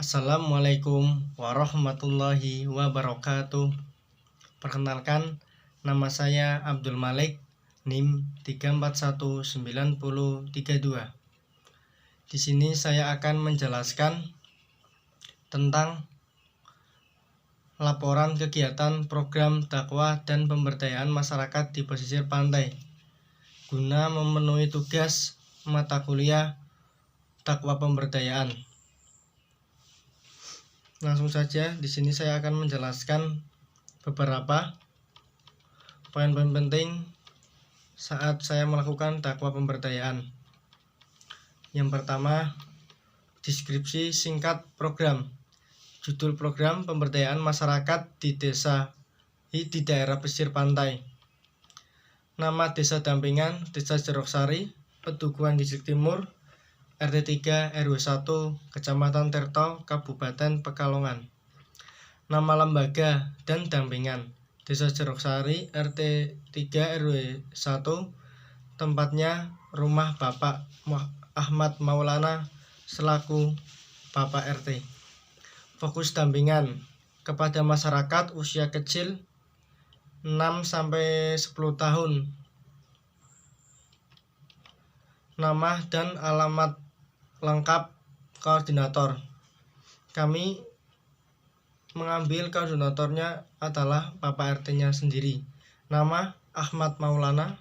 Assalamualaikum warahmatullahi wabarakatuh. Perkenalkan, nama saya Abdul Malik, NIM 3419032. Di sini saya akan menjelaskan tentang laporan kegiatan program dakwah dan pemberdayaan masyarakat di pesisir pantai guna memenuhi tugas mata kuliah dakwah pemberdayaan. Langsung saja, di sini saya akan menjelaskan beberapa poin-poin penting saat saya melakukan dakwah pemberdayaan. Yang pertama, deskripsi singkat program. Judul program pemberdayaan masyarakat di daerah pesisir pantai. Nama desa dampingan, Desa Jeroksari, Pedukuhan Distrik Timur, RT 3 RW 1 Kecamatan Tirto, Kabupaten Pekalongan. Nama lembaga dan dampingan, Desa Jeroksari, RT 3 RW 1, tempatnya rumah Bapak Ahmad Maulana selaku Bapak RT. Fokus dampingan kepada masyarakat usia kecil 6-10 tahun. Nama dan alamat lengkap koordinator. Kami mengambil koordinatornya adalah Bapak RT-nya sendiri. Nama Ahmad Maulana.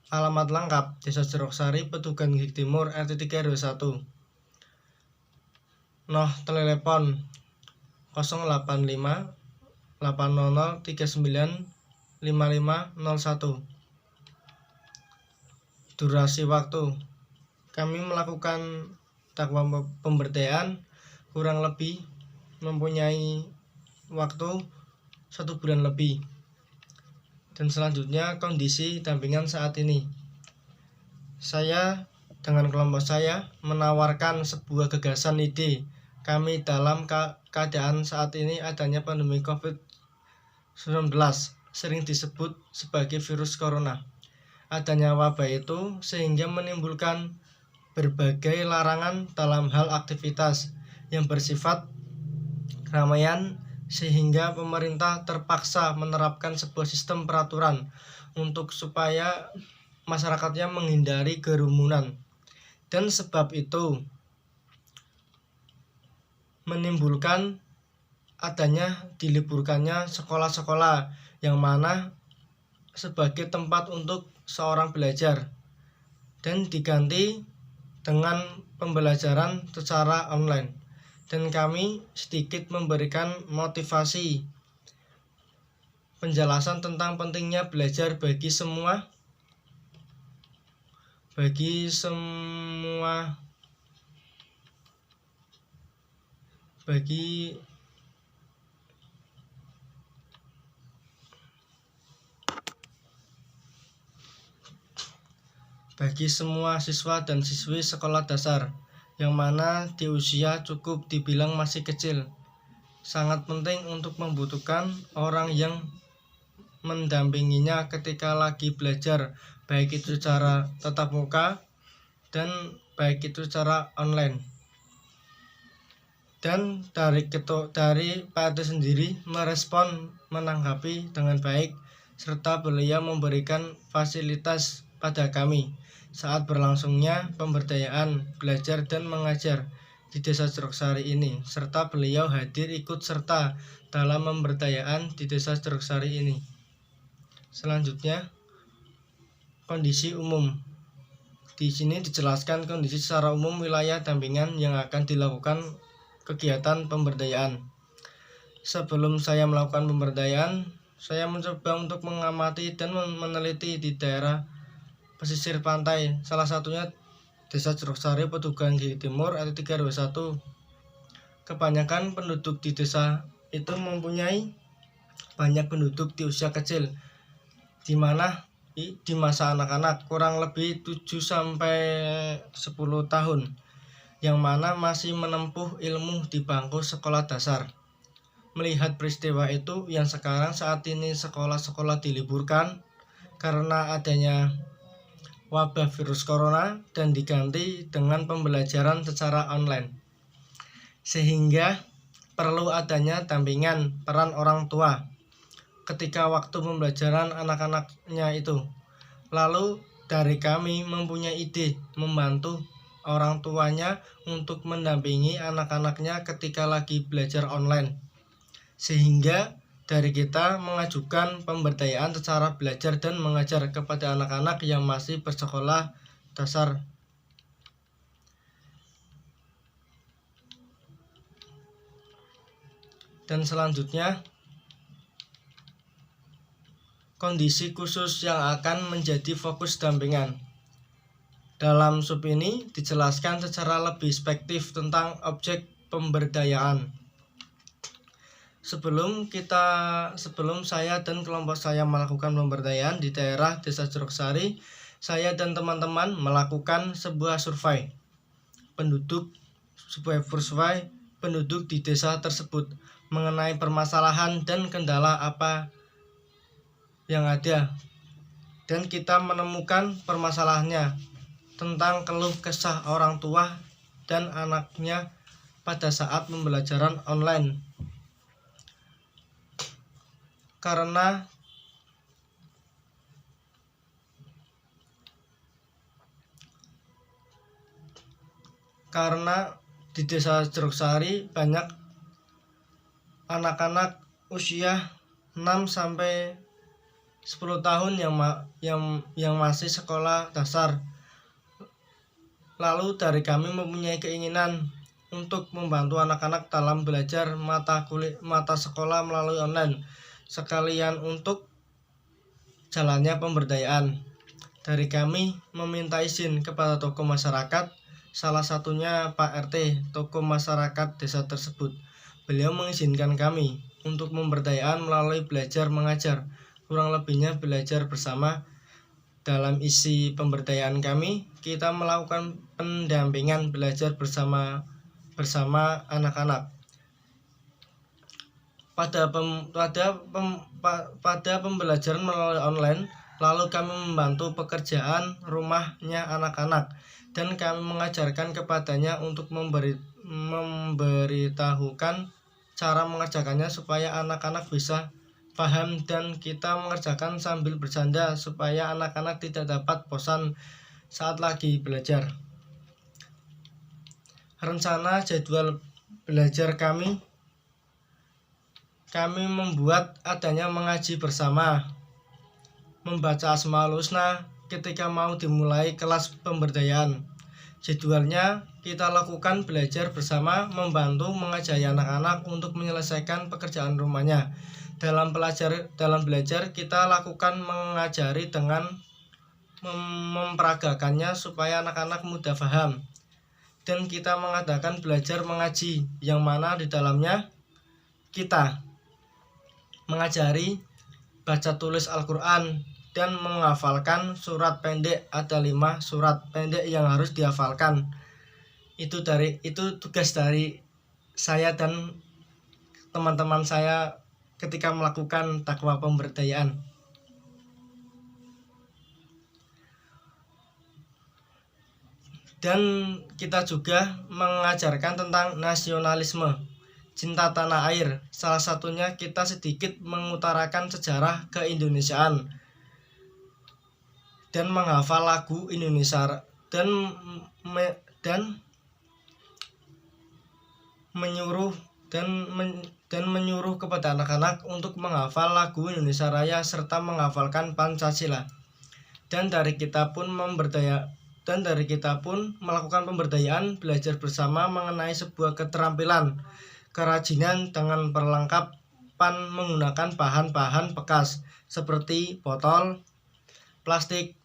Alamat lengkap Desa Jeroksari, Pedukuhan Distrik Timur, RT 3 RW 1. Noh telepon 085 800 39 5501. Durasi waktu kami melakukan dakwah pemberdayaan kurang lebih mempunyai waktu 1 bulan lebih. Dan selanjutnya kondisi dampingan saat ini. Saya dengan kelompok saya menawarkan sebuah gagasan ide kami dalam keadaan saat ini adanya pandemi COVID-19, sering disebut sebagai virus corona. Adanya wabah itu sehingga menimbulkan berbagai larangan dalam hal aktivitas yang bersifat keramaian, sehingga pemerintah terpaksa menerapkan sebuah sistem peraturan untuk supaya masyarakatnya menghindari kerumunan. Dan sebab itu menimbulkan adanya diliburkannya sekolah-sekolah yang mana sebagai tempat untuk seorang belajar dan diganti dengan pembelajaran secara online. Dan kami sedikit memberikan motivasi penjelasan tentang pentingnya belajar bagi semua siswa dan siswi sekolah dasar yang mana di usia cukup dibilang masih kecil. Sangat penting untuk membutuhkan orang yang mendampinginya ketika lagi belajar, baik itu secara tatap muka dan baik itu secara online. Dan dari Pak RT sendiri merespon, menanggapi dengan baik, serta beliau memberikan fasilitas pada kami saat berlangsungnya pemberdayaan belajar dan mengajar di Desa Jeroksari ini, serta beliau hadir ikut serta dalam pemberdayaan di Desa Jeroksari ini. Selanjutnya, kondisi umum. Di sini dijelaskan kondisi secara umum wilayah dampingan yang akan dilakukan kegiatan pemberdayaan. Sebelum saya melakukan pemberdayaan, saya mencoba untuk mengamati dan meneliti di daerah pesisir pantai, salah satunya Desa Jeroksari, Pedukuhan Distrik Timur, RT 3 RW 1. Kebanyakan penduduk di desa itu mempunyai banyak penduduk di usia kecil, di mana di masa anak-anak kurang lebih 7-10 tahun, yang mana masih menempuh ilmu di bangku sekolah dasar. Melihat peristiwa itu yang sekarang saat ini sekolah-sekolah diliburkan karena adanya wabah virus corona dan diganti dengan pembelajaran secara online. sehingga perlu adanya dampingan peran orang tua ketika waktu pembelajaran anak-anaknya itu. Lalu dari kami mempunyai ide membantu orang tuanya untuk mendampingi anak-anaknya ketika lagi belajar online, sehingga dari kita mengajukan pemberdayaan secara belajar dan mengajar kepada anak-anak yang masih bersekolah dasar. Dan selanjutnya, kondisi khusus yang akan menjadi fokus dampingan. Dalam sub ini dijelaskan secara lebih spektif tentang objek pemberdayaan. Sebelum saya dan kelompok saya melakukan pemberdayaan di daerah Desa Jeroksari, saya dan teman-teman melakukan sebuah survei penduduk di desa tersebut mengenai permasalahan dan kendala apa yang ada. Dan kita menemukan permasalahannya tentang keluh kesah orang tua dan anaknya pada saat pembelajaran online. Karena di Desa Jeroksari banyak anak-anak usia 6 sampai 10 tahun yang masih sekolah dasar. Lalu dari kami mempunyai keinginan untuk membantu anak-anak dalam belajar mata sekolah melalui online, sekalian untuk jalannya pemberdayaan. Dari kami meminta izin kepada tokoh masyarakat, salah satunya Pak RT, tokoh masyarakat desa tersebut. Beliau mengizinkan kami untuk pemberdayaan melalui belajar mengajar, kurang lebihnya belajar bersama. Dalam isi pemberdayaan kami, kita melakukan pendampingan belajar bersama anak-anak. Pada pembelajaran melalui online, lalu kami membantu pekerjaan rumahnya anak-anak, dan kami mengajarkan kepadanya untuk memberitahukan cara mengerjakannya supaya anak-anak bisa paham, dan kita mengerjakan sambil bercanda supaya anak-anak tidak dapat bosan saat lagi belajar. Rencana jadwal belajar kami membuat adanya mengaji bersama, membaca Asmaul Husna ketika mau dimulai kelas pemberdayaan. Jadwalnya kita lakukan belajar bersama, membantu mengajari anak-anak untuk menyelesaikan pekerjaan rumahnya. Dalam belajar kita lakukan mengajari dengan memperagakannya supaya anak-anak mudah paham. Dan kita mengadakan belajar mengaji, yang mana di dalamnya kita mengajari baca tulis Al-Quran dan menghafalkan surat pendek. Ada 5 surat pendek yang harus dihafalkan. Itu tugas dari saya dan teman-teman saya ketika melakukan takwa pemberdayaan. Dan kita juga mengajarkan tentang nasionalisme, cinta tanah air. Salah satunya kita sedikit mengutarakan sejarah keindonesiaan dan menghafal lagu Indonesia, dan menyuruh kepada anak-anak untuk menghafal lagu Indonesia Raya serta menghafalkan Pancasila. Dan dari kita pun melakukan pemberdayaan belajar bersama mengenai sebuah keterampilan kerajinan dengan perlengkapan menggunakan bahan-bahan bekas seperti botol, plastik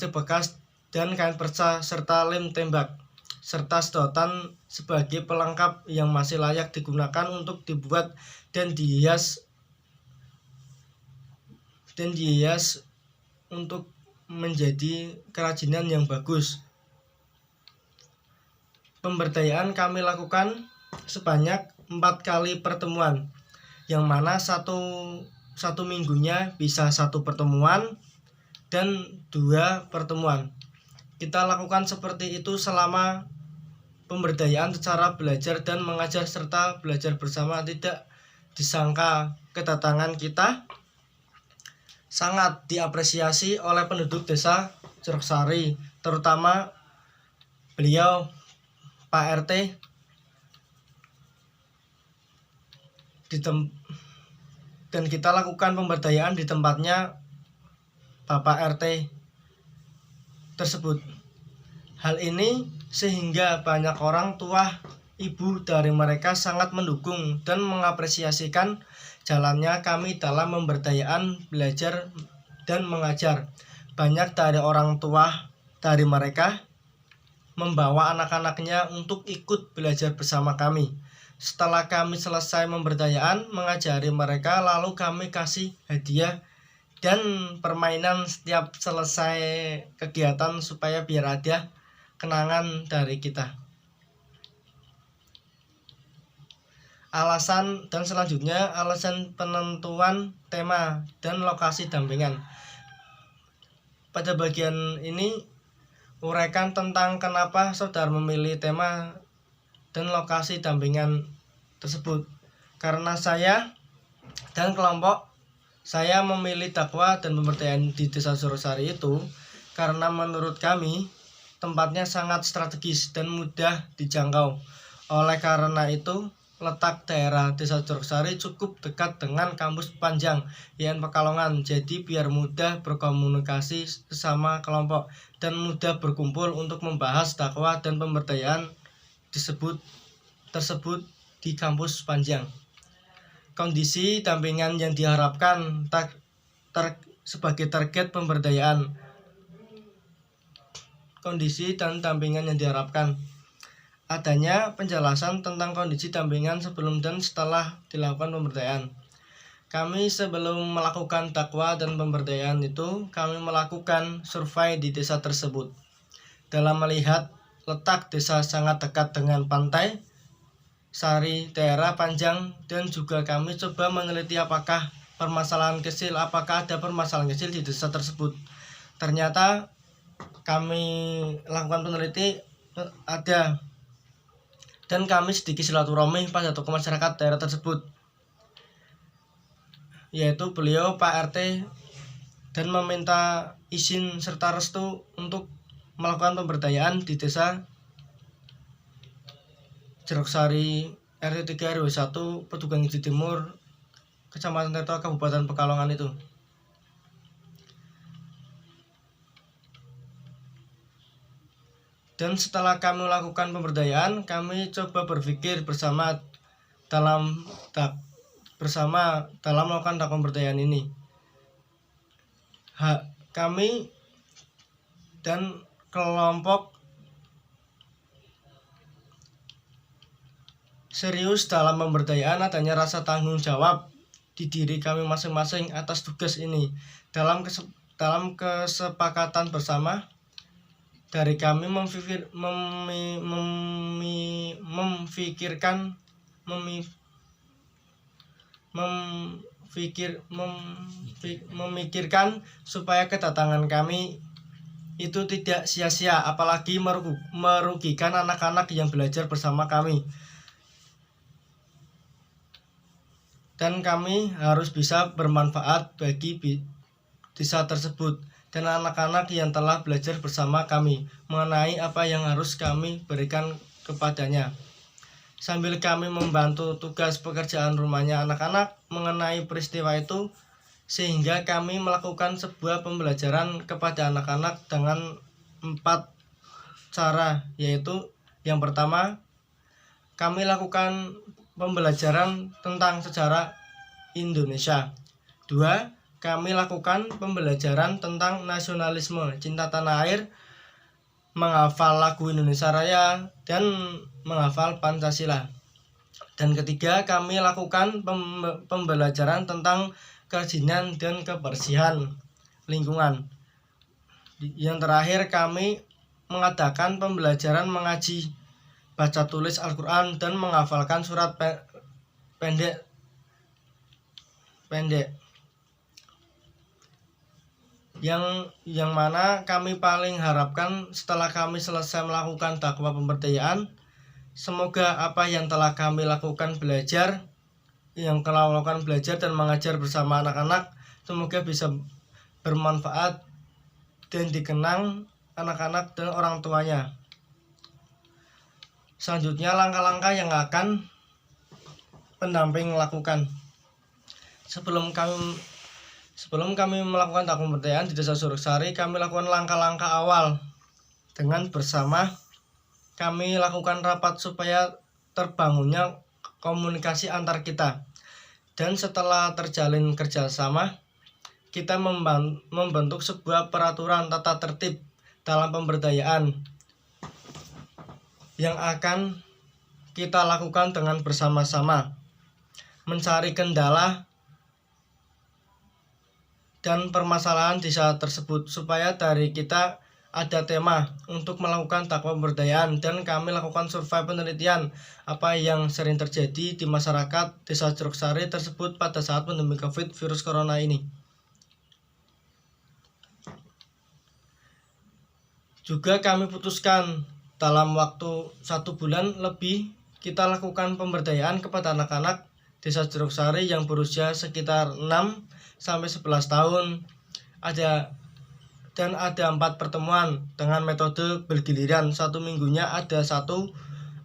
bekas, dan kain perca serta lem tembak, serta sedotan sebagai pelengkap yang masih layak digunakan untuk dibuat dan dihias untuk menjadi kerajinan yang bagus. Pemberdayaan kami lakukan sebanyak 4 kali pertemuan, yang mana satu minggunya bisa 1 pertemuan dan 2 pertemuan. Kita lakukan seperti itu selama pemberdayaan secara belajar dan mengajar serta belajar bersama. Tidak disangka kedatangan kita sangat diapresiasi oleh penduduk desa Jeroksari, terutama beliau Pak RT dan kita lakukan pemberdayaan di tempatnya Bapak RT tersebut. Hal ini sehingga banyak orang tua ibu dari mereka sangat mendukung dan mengapresiasikan jalannya kami dalam pemberdayaan belajar dan mengajar. Banyak dari orang tua dari mereka membawa anak-anaknya untuk ikut belajar bersama kami. Setelah kami selesai pemberdayaan mengajari mereka, lalu kami kasih hadiah dan permainan setiap selesai kegiatan supaya biar ada kenangan dari kita. Alasan dan selanjutnya alasan penentuan tema dan lokasi dampingan. Pada bagian ini uraikan tentang kenapa saudara memilih tema dan lokasi dampingan tersebut. Karena saya dan kelompok saya memilih dakwah dan pemberdayaan di Desa Jeroksari itu karena menurut kami tempatnya sangat strategis dan mudah dijangkau. Oleh karena itu, letak daerah Desa Jeroksari cukup dekat dengan kampus Panjang IAIN Pekalongan, jadi biar mudah berkomunikasi sesama kelompok dan mudah berkumpul untuk membahas dakwah dan pemberdayaan tersebut di kampus Panjang. Kondisi dampingan yang diharapkan sebagai target pemberdayaan. Kondisi dan dampingan yang diharapkan. Adanya penjelasan tentang kondisi dampingan sebelum dan setelah dilakukan pemberdayaan. Kami sebelum melakukan dakwah dan pemberdayaan itu, kami melakukan survei di desa tersebut. Dalam melihat letak desa sangat dekat dengan pantai, Sari, daerah Panjang, dan juga kami coba meneliti apakah ada permasalahan kecil di desa tersebut. Ternyata kami lakukan peneliti ada, dan kami sedikit silaturahmi pada tokoh masyarakat daerah tersebut, yaitu beliau Pak RT, dan meminta izin serta restu untuk melakukan pemberdayaan di Desa Jeroksari RT 3 RW 1 Petugang Giji Timur, Kecamatan Tirto, Kabupaten Pekalongan itu. Dan setelah kami melakukan pemberdayaan, kami coba berpikir bersama dalam melakukan pemberdayaan ini. Kami dan kelompok serius dalam pemberdayaan, adanya rasa tanggung jawab di diri kami masing-masing atas tugas ini. Dalam kesepakatan bersama dari kami memikirkan supaya kedatangan kami itu tidak sia-sia, apalagi merugikan anak-anak yang belajar bersama kami. Dan kami harus bisa bermanfaat bagi desa tersebut dan anak-anak yang telah belajar bersama kami mengenai apa yang harus kami berikan kepadanya. Sambil kami membantu tugas pekerjaan rumahnya anak-anak mengenai peristiwa itu, sehingga kami melakukan sebuah pembelajaran kepada anak-anak dengan 4 cara, yaitu yang pertama, kami lakukan pembelajaran tentang sejarah Indonesia. 2. Kami lakukan pembelajaran tentang nasionalisme, cinta tanah air, menghafal lagu Indonesia Raya, dan menghafal Pancasila. Dan ketiga, kami lakukan pembelajaran tentang kerajinan dan kebersihan lingkungan. Yang terakhir, kami mengadakan pembelajaran mengaji, baca tulis Al-Quran, dan menghafalkan surat pendek. Yang mana kami paling harapkan setelah kami selesai melakukan dakwah pemberdayaan, Semoga apa yang telah kami lakukan belajar dan mengajar bersama anak-anak semoga bisa bermanfaat dan dikenang anak-anak dan orang tuanya. Selanjutnya langkah-langkah yang akan pendamping lakukan. Sebelum kami melakukan takwa pemberdayaan di Desa Suruksari, kami lakukan langkah-langkah awal dengan bersama kami lakukan rapat supaya terbangunnya komunikasi antar kita. Dan setelah terjalin kerjasama, kita membentuk sebuah peraturan tata tertib dalam pemberdayaan yang akan kita lakukan dengan bersama-sama, mencari kendala dan permasalahan desa tersebut, supaya dari kita ada tema untuk melakukan takwa pemberdayaan, dan kami lakukan survei penelitian apa yang sering terjadi di masyarakat Desa Suruksari tersebut pada saat pandemi COVID virus corona ini. Juga kami putuskan dalam waktu 1 bulan lebih kita lakukan pemberdayaan kepada anak-anak Desa Suruksari yang berusia sekitar 6 sampai 11 tahun. Ada 4 pertemuan dengan metode bergiliran. 1 minggunya ada 1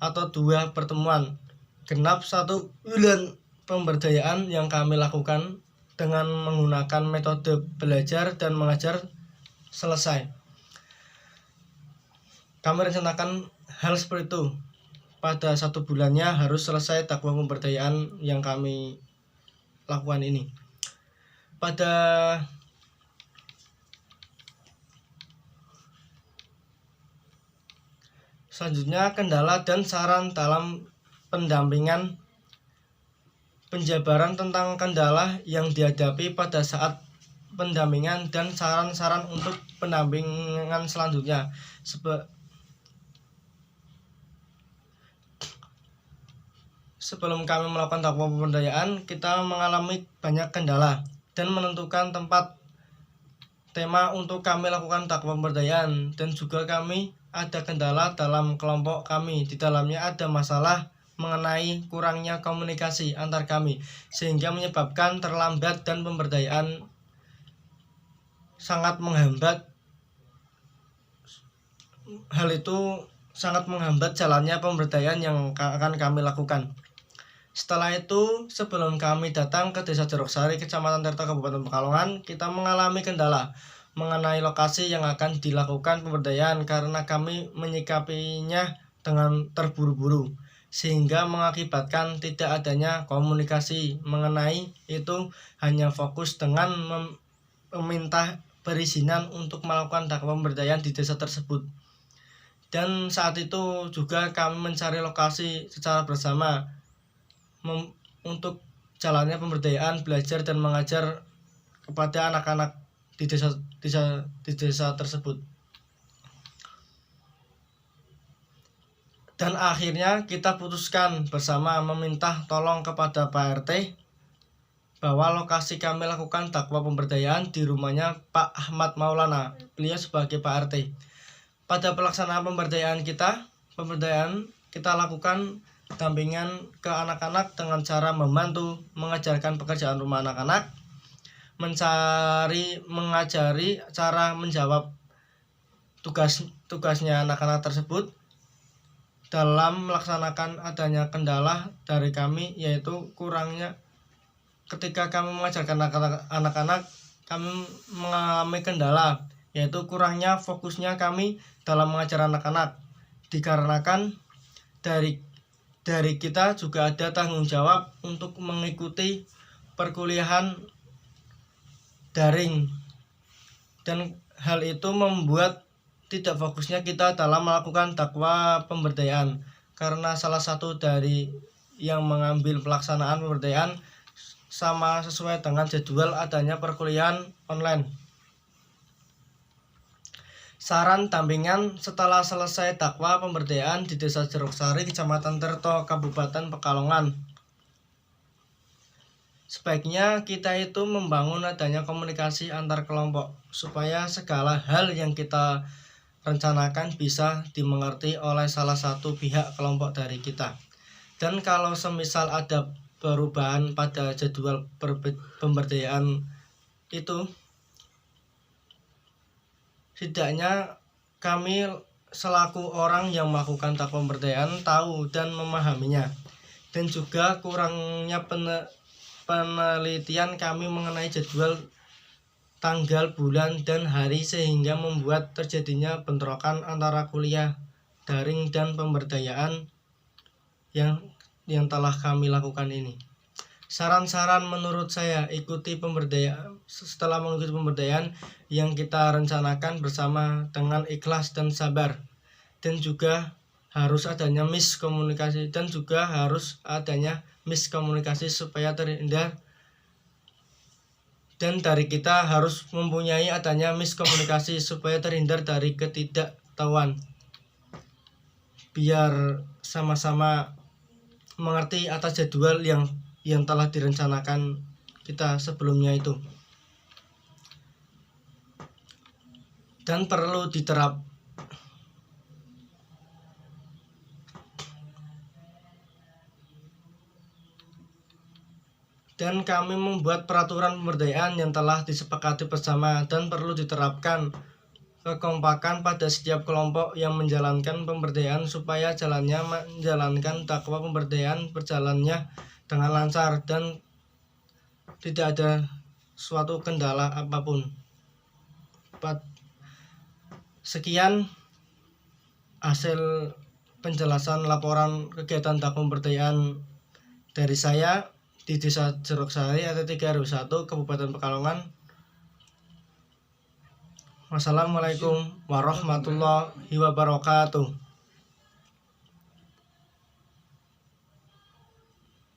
atau 2 pertemuan. Genap 1 bulan pemberdayaan yang kami lakukan dengan menggunakan metode belajar dan mengajar selesai. Kami rencanakan hal seperti itu. Pada 1 bulannya harus selesai takwa pemberdayaan yang kami lakukan ini. Selanjutnya, kendala dan saran dalam pendampingan. Penjabaran tentang kendala yang dihadapi pada saat pendampingan dan saran-saran untuk pendampingan selanjutnya. Sebelum kami melakukan takwa pemberdayaan, kita mengalami banyak kendala dan menentukan tema untuk kami lakukan takwa pemberdayaan, dan juga kami ada kendala dalam kelompok kami. Di dalamnya ada masalah mengenai kurangnya komunikasi antar kami, sehingga menyebabkan terlambat dan pemberdayaan sangat menghambat. Hal itu sangat menghambat jalannya pemberdayaan yang akan kami lakukan. Setelah itu, sebelum kami datang ke Desa Suruksari, Kecamatan Tirto, Kabupaten Pekalongan, kita mengalami kendala mengenai lokasi yang akan dilakukan pemberdayaan karena kami menyikapinya dengan terburu-buru, sehingga mengakibatkan tidak adanya komunikasi mengenai itu, hanya fokus dengan meminta perizinan untuk melakukan takwa pemberdayaan di desa tersebut. Dan saat itu juga kami mencari lokasi secara bersama untuk jalannya pemberdayaan, belajar dan mengajar kepada anak-anak di desa tersebut. Dan akhirnya kita putuskan bersama meminta tolong kepada Pak RT bahwa lokasi kami lakukan takwa pemberdayaan di rumahnya Pak Ahmad Maulana, beliau sebagai Pak RT. Pada pelaksanaan pemberdayaan kita lakukan dampingan ke anak-anak dengan cara membantu mengajarkan pekerjaan rumah anak-anak, mengajari cara menjawab tugasnya anak-anak tersebut. Dalam melaksanakan adanya kendala dari kami, yaitu kurangnya ketika kami mengajarkan anak-anak, kami mengalami kendala, yaitu kurangnya fokusnya kami dalam mengajar anak-anak, dikarenakan dari kita juga ada tanggung jawab untuk mengikuti perkuliahan daring, dan hal itu membuat tidak fokusnya kita dalam melakukan takwa pemberdayaan, karena salah satu dari yang mengambil pelaksanaan pemberdayaan sama sesuai dengan jadwal adanya perkuliahan online. Saran dampingan setelah selesai takwa pemberdayaan di Desa Suruksari, Kecamatan Tirto, Kabupaten Pekalongan. Sebaiknya kita itu membangun adanya komunikasi antar kelompok, supaya segala hal yang kita rencanakan bisa dimengerti oleh salah satu pihak kelompok dari kita. Dan kalau semisal ada perubahan pada jadwal pemberdayaan itu, setidaknya kami selaku orang yang melakukan tahap pemberdayaan tahu dan memahaminya. Dan juga kurangnya penelitian kami mengenai jadwal, tanggal, bulan, dan hari sehingga membuat terjadinya bentrokan antara kuliah daring dan pemberdayaan yang telah kami lakukan ini. Saran-saran menurut saya, ikuti pemberdayaan. Setelah mengikuti pemberdayaan yang kita rencanakan bersama dengan ikhlas dan sabar, dan juga harus adanya miskomunikasi supaya terhindar, dan dari kita harus mempunyai adanya miskomunikasi supaya terhindar dari ketidaktahuan, biar sama-sama mengerti atas jadwal yang telah direncanakan kita sebelumnya itu. Dan perlu diterap. Dan kami membuat peraturan pemberdayaan yang telah disepakati bersama dan perlu diterapkan kekompakan pada setiap kelompok yang menjalankan pemberdayaan supaya jalannya menjalankan dakwah pemberdayaan berjalannya dengan lancar dan tidak ada suatu kendala apapun. Sekian hasil penjelasan laporan kegiatan dakwah pemberdayaan dari saya di Desa Jeroksari RT 3 RW 1 Kabupaten Pekalongan. Wassalamualaikum warahmatullahi wabarakatuh.